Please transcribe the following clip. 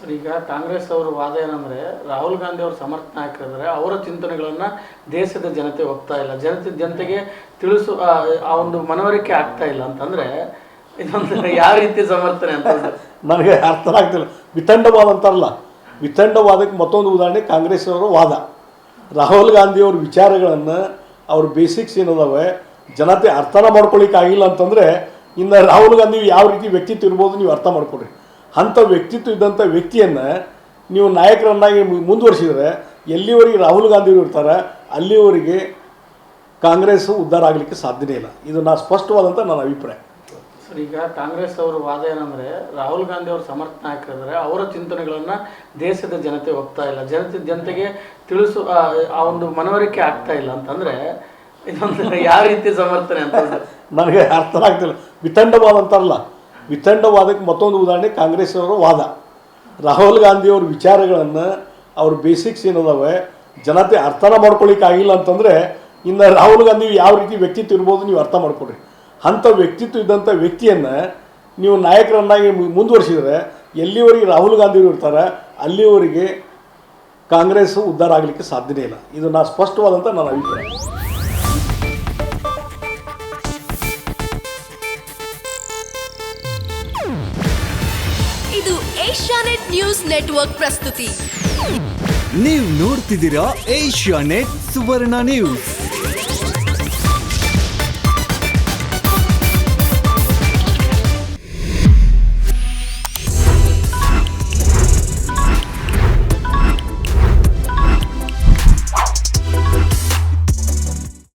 Sir, ಈಗ ಕಾಂಗ್ರೆಸ್ ಅವರ ವಾದ ಏನಂದರೆ ರಾಹುಲ್ ಗಾಂಧಿ ಅವರು ಸಮರ್ಥ ನಾಯಕರಿದ್ದಾರೆ, ಅವರ ಚಿಂತನೆಗಳನ್ನು ದೇಶದ ಜನತೆ ಒಪ್ತಾ ಇಲ್ಲ, ಜನತೆಗೆ ತಿಳಿಸು ಆ ಒಂದು ಮನವರಿಕೆ ಆಗ್ತಾ ಇಲ್ಲ ಅಂತಂದರೆ ಇದೊಂದು ಯಾವ ರೀತಿ ಸಮರ್ಥನೆ ಅಂತ ನನಗೆ ಅರ್ಥ ಆಗ್ತಿಲ್ಲ. ವಿತಂಡವಾದ ಅಂತಾರಲ್ಲ, ವಿತಂಡವಾದಕ್ಕೆ ಮತ್ತೊಂದು ಉದಾಹರಣೆ ಕಾಂಗ್ರೆಸ್ ಅವರ ವಾದ. ರಾಹುಲ್ ಗಾಂಧಿಯವ್ರ ವಿಚಾರಗಳನ್ನು ಅವ್ರ ಬೇಸಿಕ್ಸ್ ಏನದಾವೆ ಜನತೆ ಅರ್ಥನ ಮಾಡ್ಕೊಳ್ಳಿಕ್ಕೆ ಆಗಿಲ್ಲ ಅಂತಂದರೆ ಇನ್ನು ರಾಹುಲ್ ಗಾಂಧಿ ಯಾವ ರೀತಿ ವ್ಯಕ್ತಿತ್ವ ಇರ್ಬೋದು ನೀವು ಅರ್ಥ ಮಾಡ್ಕೊಡ್ರಿ. ಅಂಥ ವ್ಯಕ್ತಿತ್ವ ಇದ್ದಂಥ ವ್ಯಕ್ತಿಯನ್ನು ನೀವು ನಾಯಕರನ್ನಾಗಿ ಮುಂದುವರಿಸಿದರೆ ಎಲ್ಲಿವರೆಗೆ ರಾಹುಲ್ ಗಾಂಧಿಯವರು ಇರ್ತಾರೆ ಅಲ್ಲಿವರೆಗೆ ಕಾಂಗ್ರೆಸ್ ಉದ್ಧಾರ ಆಗಲಿಕ್ಕೆ ಸಾಧ್ಯನೇ ಇಲ್ಲ. ಇದು ನಾ ಸ್ಪಷ್ಟವಾದಂಥ ನನ್ನ ಅಭಿಪ್ರಾಯ. ಸರ್, ಈಗ ಕಾಂಗ್ರೆಸ್ ಅವರ ವಾದ ಏನಂದರೆ ರಾಹುಲ್ ಗಾಂಧಿ ಅವರು ಸಮರ್ಥ ನಾಯಕರಿದ್ದಾರೆ, ಅವರ ಚಿಂತನೆಗಳನ್ನು ದೇಶದ ಜನತೆ ಒಪ್ತಾ ಇಲ್ಲ, ಜನತೆಗೆ ತಿಳಿಸು ಆ ಒಂದು ಮನವರಿಕೆ ಆಗ್ತಾ ಇಲ್ಲ ಅಂತಂದರೆ ಇದೊಂದು ಯಾವ ರೀತಿ ಸಮರ್ಥನೆ ಅಂತ ನನಗೆ ಅರ್ಥ ಆಗ್ತಿಲ್ಲ. ವಿತಂಡವಾದ ಅಂತಾರಲ್ಲ, ವಿತಂಡವಾದಕ್ಕೆ ಮತ್ತೊಂದು ಉದಾಹರಣೆ ಕಾಂಗ್ರೆಸ್ ಅವರ ವಾದ. ರಾಹುಲ್ ಗಾಂಧಿಯವ್ರ ವಿಚಾರಗಳನ್ನು ಅವ್ರ ಬೇಸಿಕ್ಸ್ ಏನದಾವೆ ಜನತೆ ಅರ್ಥನ ಮಾಡ್ಕೊಳ್ಳಿಕ್ಕೆ ಆಗಿಲ್ಲ ಅಂತಂದರೆ ಇನ್ನು ರಾಹುಲ್ ಗಾಂಧಿ ಯಾವ ರೀತಿ ವ್ಯಕ್ತಿತ್ವ ಇರ್ಬೋದು ನೀವು ಅರ್ಥ ಮಾಡ್ಕೊಡ್ರಿ. ಅಂಥ ವ್ಯಕ್ತಿತ್ವ ಇದ್ದಂಥ ವ್ಯಕ್ತಿಯನ್ನು ನೀವು ನಾಯಕರನ್ನಾಗಿ ಮುಂದುವರಿಸಿದರೆ ಎಲ್ಲಿವರೆಗೆ ರಾಹುಲ್ ಗಾಂಧಿಯವರು ಇರ್ತಾರೆ ಅಲ್ಲಿವರೆಗೆ ಕಾಂಗ್ರೆಸ್ ಉದ್ಧಾರ ಆಗಲಿಕ್ಕೆ ಸಾಧ್ಯನೇ ಇಲ್ಲ. ಇದು ನಾ ಸ್ಪಷ್ಟವಾದಂಥ ನನ್ನ ಅಭಿಪ್ರಾಯ. ಇದು ಏಷ್ಯಾನೆಟ್ ನ್ಯೂಸ್ ನೆಟ್ವರ್ಕ್ ಪ್ರಸ್ತುತಿ. ನೀವು ನೋಡ್ತಿದ್ದೀರಾ ಏಷ್ಯಾನೆಟ್ ಸುವರ್ಣ ನ್ಯೂಸ್.